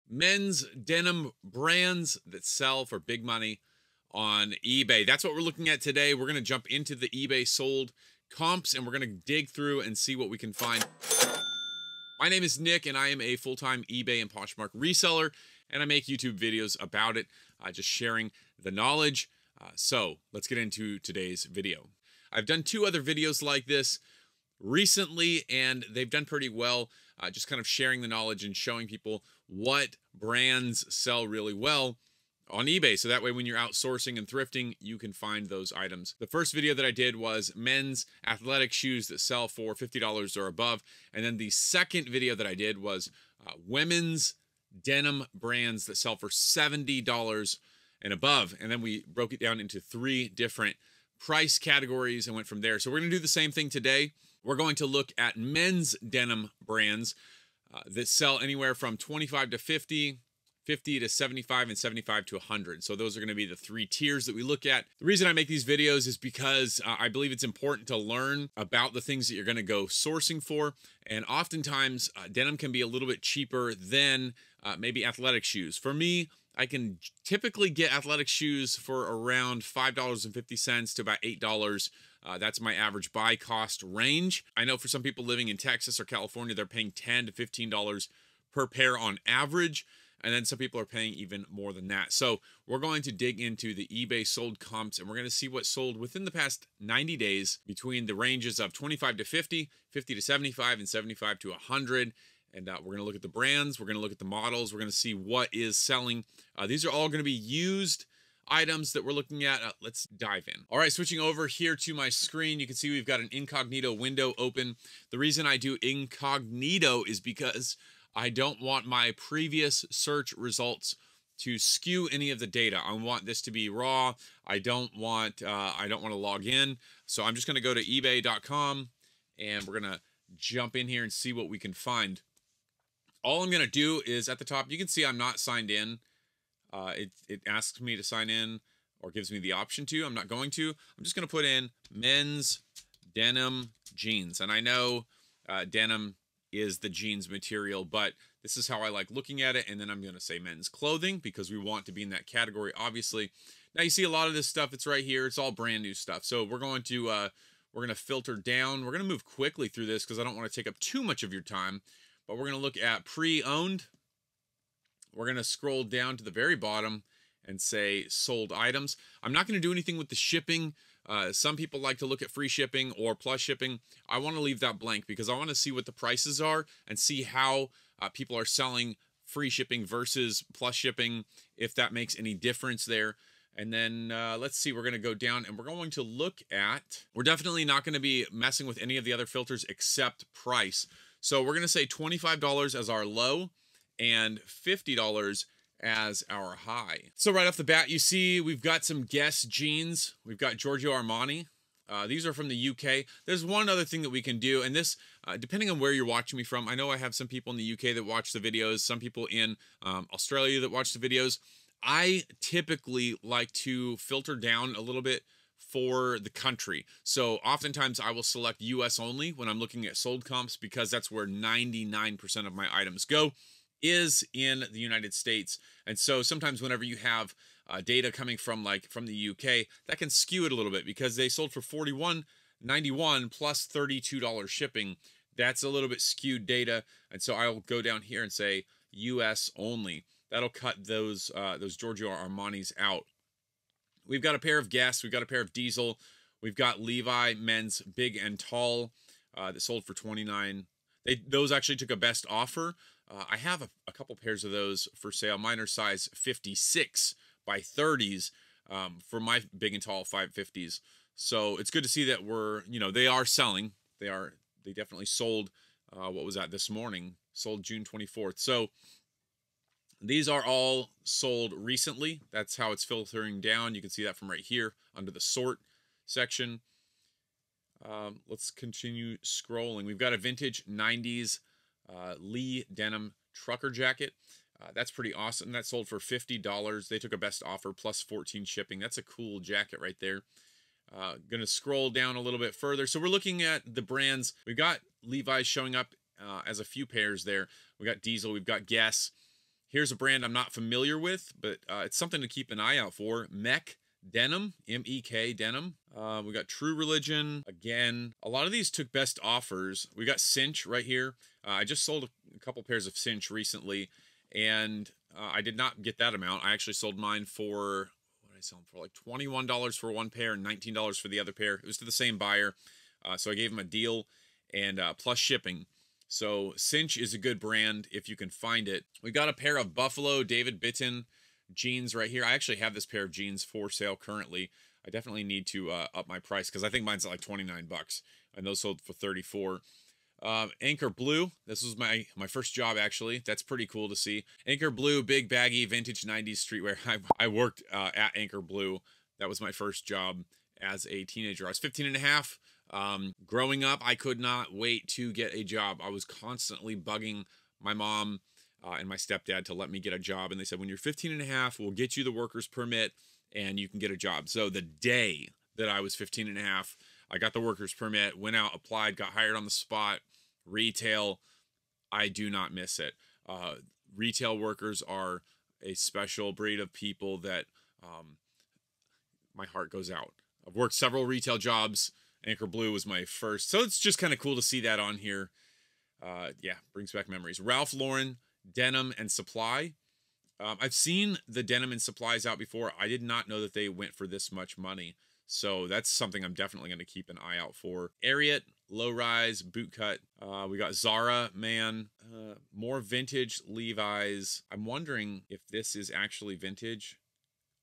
men's denim brands that sell for big money on eBay. That's what we're looking at today. We're going to jump into the eBay sold comps and we're going to dig through and see what we can find. My name is Nick and I am a full-time eBay and Poshmark reseller, and I make YouTube videos about it, just sharing the knowledge. So let's get into today's video. I've done two other videos like this recently and they've done pretty well, just kind of sharing the knowledge and showing people what brands sell really well on eBay. So that way when you're outsourcing and thrifting, you can find those items. The first video that I did was men's athletic shoes that sell for $50 or above. And then the second video that I did was women's denim brands that sell for $70 and above. And then we broke it down into three different price categories and went from there. So we're going to do the same thing today. We're going to look at men's denim brands that sell anywhere from 25 to 50, 50 to 75, and 75 to 100. So those are going to be the three tiers that we look at. The reason I make these videos is because I believe it's important to learn about the things that you're going to go sourcing for. And oftentimes denim can be a little bit cheaper than maybe athletic shoes. For me, I can typically get athletic shoes for around $5.50 to about $8. That's my average buy cost range. I know for some people living in Texas or California, they're paying $10 to $15 per pair on average. And then some people are paying even more than that. So we're going to dig into the eBay sold comps and we're going to see what sold within the past 90 days between the ranges of 25 to 50, 50 to 75, and 75 to 100. And we're going to look at the brands. We're going to look at the models. We're going to see what is selling. These are all going to be used items that we're looking at. Let's dive in. All right, switching over here to my screen, you can see we've got an incognito window open. The reason I do incognito is because I don't want my previous search results to skew any of the data. I want this to be raw. I don't want to log in. So I'm just going to go to ebay.com and we're going to jump in here and see what we can find. All I'm going to do is at the top, you can see I'm not signed in. It asks me to sign in or gives me the option to. I'm not going to. I'm just going to put in men's denim jeans. And I know denim is the jeans material, but this is how I like looking at it. And then I'm going to say men's clothing because we want to be in that category, obviously. Now you see a lot of this stuff. It's right here. It's all brand new stuff. So we're going to filter down. We're going to move quickly through this because I don't want to take up too much of your time. But we're going to look at pre-owned. We're going to scroll down to the very bottom and say sold items. I'm not going to do anything with the shipping. Some people like to look at free shipping or plus shipping. I want to leave that blank because I want to see what the prices are and see how people are selling free shipping versus plus shipping, if that makes any difference there. And then let's see, we're going to go down and we're going to look at, we're definitely not going to be messing with any of the other filters except price. So we're going to say $25 as our low and $50 as our high. So right off the bat, you see we've got some Guess jeans. We've got Giorgio Armani. These are from the UK. There's one other thing that we can do, and this, depending on where you're watching me from, I know I have some people in the UK that watch the videos, some people in Australia that watch the videos. I typically like to filter down a little bit for the country. So oftentimes I will select US only when I'm looking at sold comps because that's where 99% of my items go, is in the United States. And so sometimes whenever you have data coming from the UK, that can skew it a little bit because they sold for $41.91 plus $32 shipping. That's a little bit skewed data. And so I'll go down here and say US only. That'll cut those Giorgio Armanis out. We've got a pair of Guess. We've got a pair of Diesel. We've got Levi men's big and tall that sold for $29. Those actually took a best offer. I have a couple pairs of those for sale. Mine are size 56 by 30s for my big and tall 550s. So it's good to see that they are selling. They definitely sold. What was that this morning? Sold June 24th. So these are all sold recently. That's how it's filtering down. You can see that from right here under the sort section. Let's continue scrolling. We've got a vintage 90s Lee denim trucker jacket. That's pretty awesome. That sold for $50. They took a best offer plus 14 shipping. That's a cool jacket right there. Going to scroll down a little bit further. So we're looking at the brands. We've got Levi's showing up as a few pairs there. We got Diesel. We've got Guess. Here's a brand I'm not familiar with, but it's something to keep an eye out for. Mech Denim, M-E-K Denim. We got True Religion. Again, a lot of these took best offers. We got Cinch right here. I just sold a couple pairs of Cinch recently, and I did not get that amount. I actually sold mine for, what did I sell them for? Like $21 for one pair and $19 for the other pair. It was to the same buyer, so I gave him a deal and plus shipping. So Cinch is a good brand if you can find it. We got a pair of Buffalo David Bitton jeans right here. I actually have this pair of jeans for sale currently. I definitely need to up my price because I think mine's at like 29 bucks, and those sold for 34. Anchor Blue. This was my first job, actually. That's pretty cool to see. Anchor Blue, big baggy vintage 90s streetwear. I worked at Anchor Blue. That was my first job as a teenager. I was 15 and a half. Growing up, I could not wait to get a job. I was constantly bugging my mom and my stepdad to let me get a job. And they said, when you're 15 and a half, we'll get you the worker's permit and you can get a job. So the day that I was 15 and a half, I got the worker's permit, went out, applied, got hired on the spot. Retail, I do not miss it. Retail workers are a special breed of people that my heart goes out. I've worked several retail jobs. Anchor Blue was my first. So it's just kind of cool to see that on here. Yeah, brings back memories. Ralph Lauren, Denim and Supply. I've seen the Denim and Supplies out before. I did not know that they went for this much money. So that's something I'm definitely going to keep an eye out for. Ariat, low rise, boot cut. We got Zara, man. More vintage Levi's. I'm wondering if this is actually vintage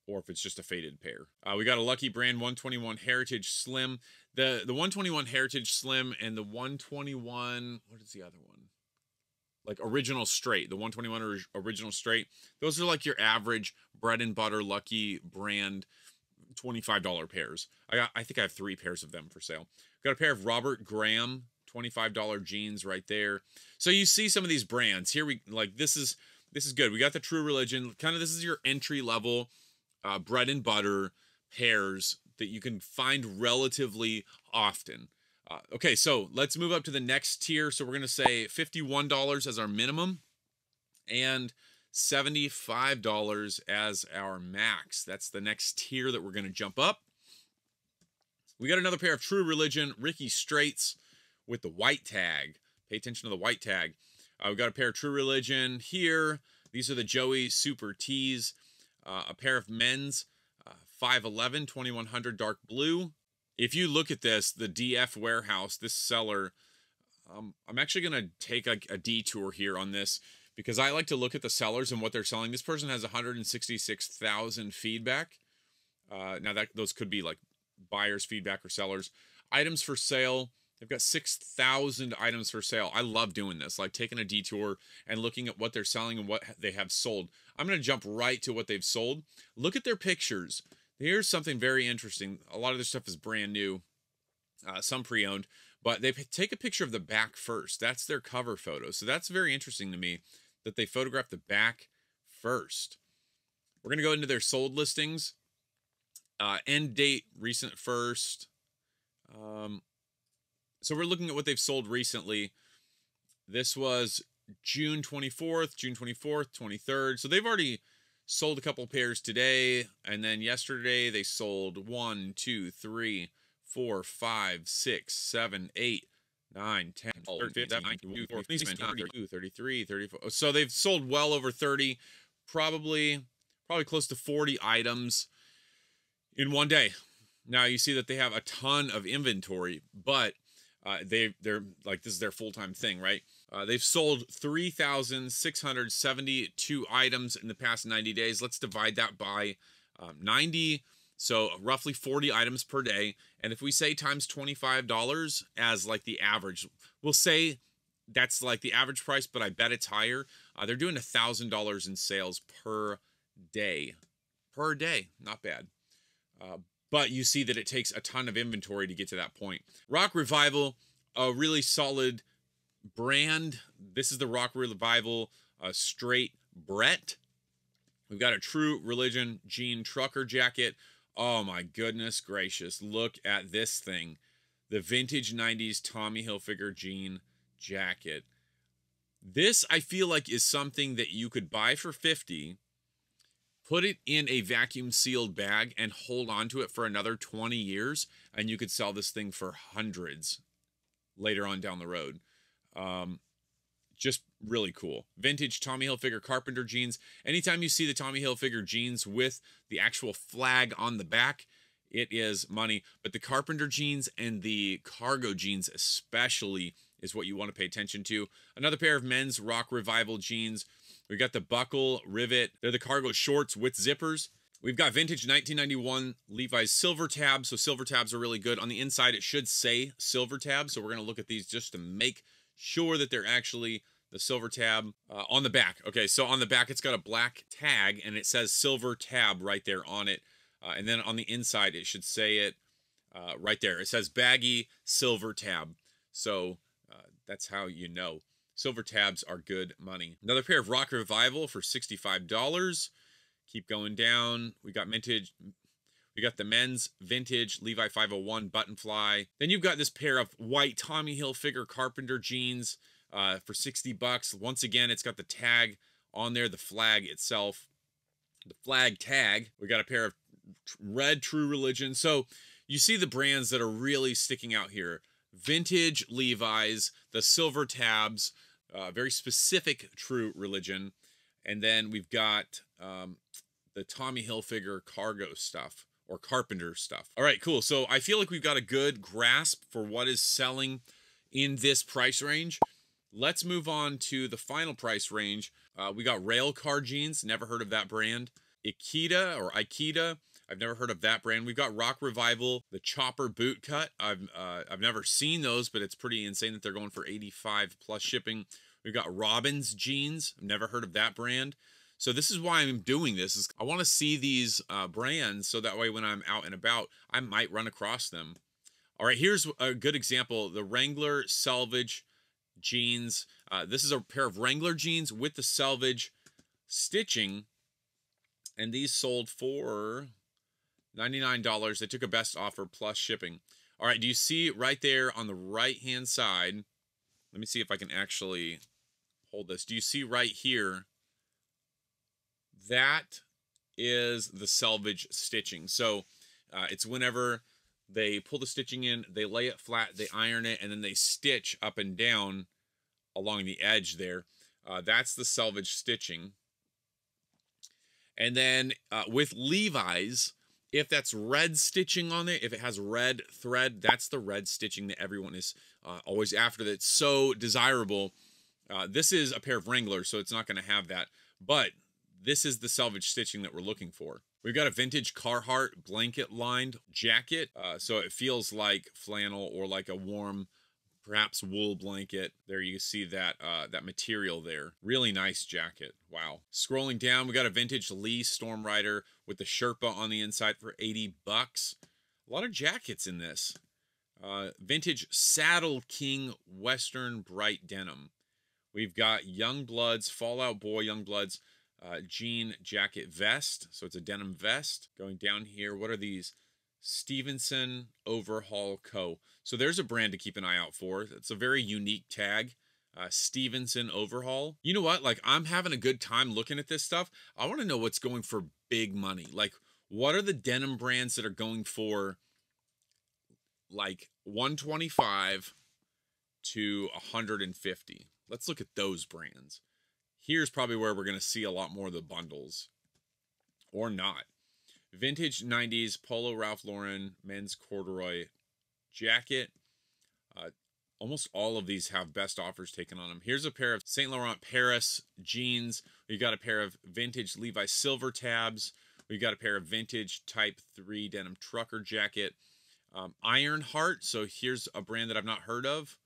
or if it's just a faded pair. We got a Lucky Brand 121 Heritage Slim. The 121 Heritage Slim and the 121, what is the other one? Like Original Straight, the 121 Original Straight. Those are like your average bread and butter Lucky Brand $25 pairs. I think I have 3 pairs of them for sale. Got a pair of Robert Graham $25 jeans right there. So you see some of these brands here. We like this is good. We got the True Religion. Kind of this is your entry level bread and butter pairs that you can find relatively often. Okay, so let's move up to the next tier. So we're going to say $51 as our minimum and $75 as our max. That's the next tier that we're going to jump up. We got another pair of True Religion Ricky Straights with the white tag. Pay attention to the white tag. We've got a pair of True Religion here. These are the Joey Super Tees. A pair of men's 511 2100 dark blue. If you look at this, the DF Warehouse, this seller, I'm actually going to take a detour here on this because I like to look at the sellers and what they're selling. This person has 166,000 feedback. Now those could be like buyers' feedback or sellers. Items for sale. They've got 6,000 items for sale. I love doing this, like taking a detour and looking at what they're selling and what they have sold. I'm going to jump right to what they've sold. Look at their pictures. Here's something very interesting. A lot of this stuff is brand new, some pre-owned, but they take a picture of the back first. That's their cover photo. So that's very interesting to me that they photograph the back first. We're going to go into their sold listings. End date, recent first. So we're looking at what they've sold recently. This was June 24th, 23rd. So they've already sold a couple pairs today. And then yesterday they sold 1, 2, 3, 4, 5, 6, 7, 8, 9, 10, 11, 12, 13, 14, 33, 34. So they've sold well over 30, probably close to 40 items in one day. Now you see that they have a ton of inventory, but they're like, this is their full-time thing, right? They've sold 3,672 items in the past 90 days. Let's divide that by 90. So roughly 40 items per day. And if we say times $25 as like the average, we'll say that's like the average price, but I bet it's higher. They're doing $1,000 in sales per day. Per day, not bad. But you see that it takes a ton of inventory to get to that point. Rock Revival, a really solid brand. This is the Rock Revival Straight Brett. We've got a True Religion jean trucker jacket. Oh my goodness gracious. Look at this thing. The vintage 90s Tommy Hilfiger jean jacket. This, I feel like, is something that you could buy for 50, put it in a vacuum sealed bag, and hold on to it for another 20 years, and you could sell this thing for hundreds later on down the road. Just really cool. Vintage Tommy Hilfiger carpenter jeans. Anytime you see the Tommy Hilfiger jeans with the actual flag on the back, it is money. But the carpenter jeans and the cargo jeans especially is what you want to pay attention to. Another pair of men's Rock Revival jeans. We got the buckle rivet. They're the cargo shorts with zippers. We've got vintage 1991 Levi's silver tabs. So silver tabs are really good. On the inside, it should say silver tabs. So we're going to look at these just to make sure that they're actually the silver tab. On the back. Okay, so on the back, it's got a black tag, and it says silver tab right there on it. And then on the inside, it should say it right there. It says baggy silver tab. So that's how you know. Silver tabs are good money. Another pair of Rock Revival for $65. Keep going down. We got vintage. We got the men's vintage Levi 501 button fly. Then you've got this pair of white Tommy Hilfiger carpenter jeans for $60. Once again, it's got the tag on there, the flag itself, the flag tag. We got a pair of red True Religion. So you see the brands that are really sticking out here. Vintage Levi's, the silver tabs, very specific True Religion. And then we've got the Tommy Hilfiger cargo stuff or carpenter stuff. All right, cool. So I feel like we've got a good grasp for what is selling in this price range. Let's move on to the final price range. We got Railcar jeans. Never heard of that brand. Ikeda. I've never heard of that brand. We've got Rock Revival, the Chopper boot cut. I've never seen those, but it's pretty insane that they're going for 85 plus shipping. We've got Robbins jeans. I've never heard of that brand. So this is why I'm doing this. Is I want to see these brands so that way when I'm out and about, I might run across them. All right, here's a good example. The Wrangler Selvage jeans. This is a pair of Wrangler jeans with the selvage stitching. And these sold for $99. They took a best offer plus shipping. All right, do you see right there on the right-hand side? Let me see if I can actually hold this. Do you see right here? That is the selvage stitching. So it's whenever they pull the stitching in, they lay it flat, they iron it, and then they stitch up and down along the edge there. That's the selvage stitching. And then with Levi's, if that's red stitching on it, if it has red thread, that's the red stitching that everyone is always after. That's so desirable. This is a pair of Wranglers, so it's not going to have that. But this is the selvage stitching that we're looking for. We've got a vintage Carhartt blanket-lined jacket, so it feels like flannel or like a warm, perhaps wool blanket. There you see that that material there. Really nice jacket. Wow. Scrolling down, we got a vintage Lee Storm Rider with the Sherpa on the inside for $80. A lot of jackets in this. Vintage Saddle King Western Bright Denim. We've got Youngbloods, Fallout Boy Youngbloods jean jacket vest. So it's a denim vest. Going down here, what are these? Stevenson Overhaul Co. So there's a brand to keep an eye out for. It's a very unique tag. Stevenson Overhaul. You know what? Like, I'm having a good time looking at this stuff. I want to know what's going for big money. Like, what are the denim brands that are going for like 125 to 150? Let's look at those brands. Here's probably where we're going to see a lot more of the bundles. Or not. Vintage 90s Polo Ralph Lauren men's corduroy jacket. Almost all of these have best offers taken on them. Here's a pair of Saint Laurent Paris jeans. We got a pair of vintage Levi silver tabs. We got a pair of vintage Type 3 denim trucker jacket. Ironheart. So here's a brand that I've not heard of.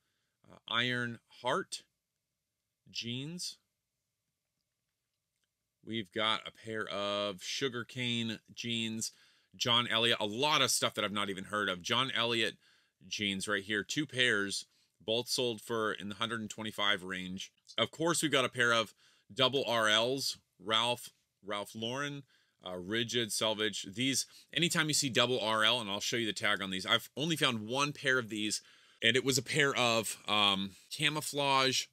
Ironheart jeans. We've got a pair of sugarcane jeans. John Elliott. A lot of stuff that I've not even heard of. John Elliott jeans right here. 2 pairs. Both sold for in the 125 range. Of course, we've got a pair of double RLs. Ralph Lauren. Rigid selvage. These, anytime you see double RL, and I'll show you the tag on these. I've only found one pair of these. And it was a pair of camouflage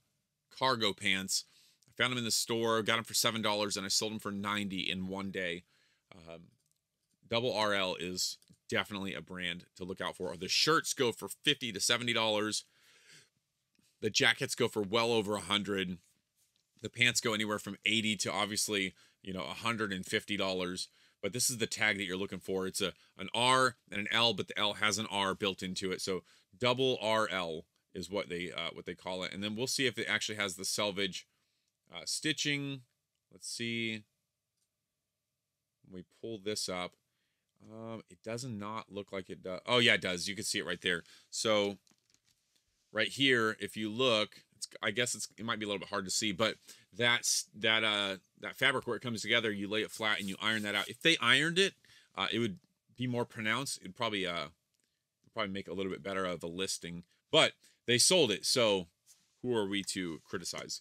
cargo pants. I found them in the store, got them for $7, and I sold them for $90 in one day. Double RL is definitely a brand to look out for. The shirts go for $50 to $70. The jackets go for well over $100. The pants go anywhere from $80 to obviously, you know, $150. But this is the tag that you're looking for. It's an R and an L, but the L has an R built into it. So double RL is what they call it. And then we'll see if it actually has the selvage stitching. Let's see. When we pull this up, it does not look like it does. Oh yeah, it does. You can see it right there. So right here, if you look, I guess it might be a little bit hard to see, but that fabric where it comes together, you lay it flat and you iron that out. If they ironed it, it would be more pronounced. It'd probably make a little bit better of a listing. But they sold it, so who are we to criticize?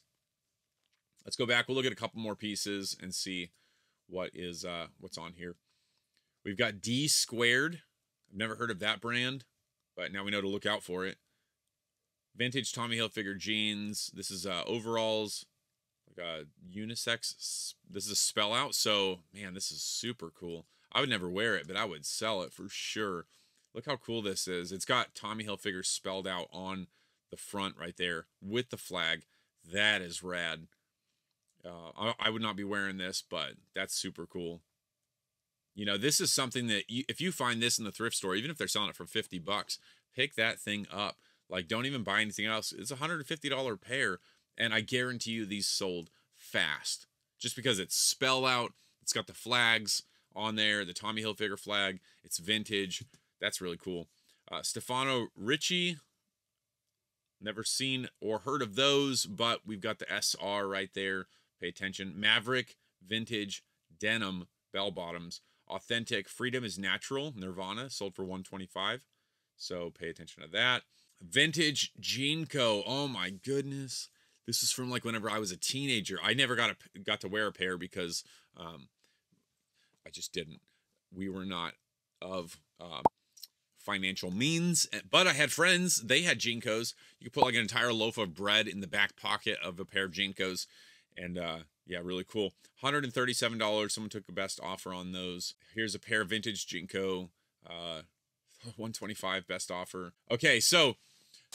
Let's go back. We'll look at a couple more pieces and see what's on here. We've got D Squared. I've never heard of that brand, but now we know to look out for it. Vintage Tommy Hilfiger jeans. This is overalls, like a unisex. This is a spell out. So man, this is super cool. I would never wear it, but I would sell it for sure. Look how cool this is. It's got Tommy Hilfiger spelled out on the front right there with the flag. That is rad. I would not be wearing this, but that's super cool. You know, this is something that if you find this in the thrift store, even if they're selling it for $50, pick that thing up. Like, don't even buy anything else. It's a $150 pair, and I guarantee you these sold fast. Just because it's spelled out, it's got the flags on there, the Tommy Hilfiger flag, it's vintage. That's really cool. Stefano Ricci, never seen or heard of those, but we've got the SR right there. Pay attention. Maverick, vintage, denim, bell bottoms. Authentic, Freedom is Natural, Nirvana, sold for $125. So pay attention to that. Vintage Jean Co. Oh my goodness. This is from like whenever I was a teenager. I never got to wear a pair because I just didn't. We were not of financial means, but I had friends. They had Jean Co's. You could put like an entire loaf of bread in the back pocket of a pair of Jean Co's. And yeah, really cool. $137. Someone took the best offer on those. Here's a pair of vintage Jean Co. $125 best offer. Okay, so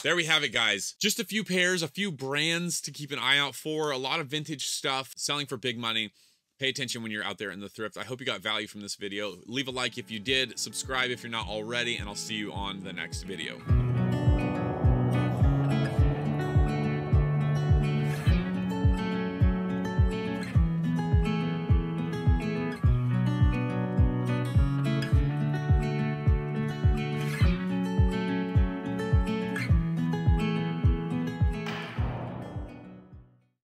there we have it, guys. Just a few pairs, a few brands to keep an eye out for. A lot of vintage stuff selling for big money. Pay attention when you're out there in the thrift. I hope you got value from this video. Leave a like if you did. Subscribe if you're not already, and I'll see you on the next video.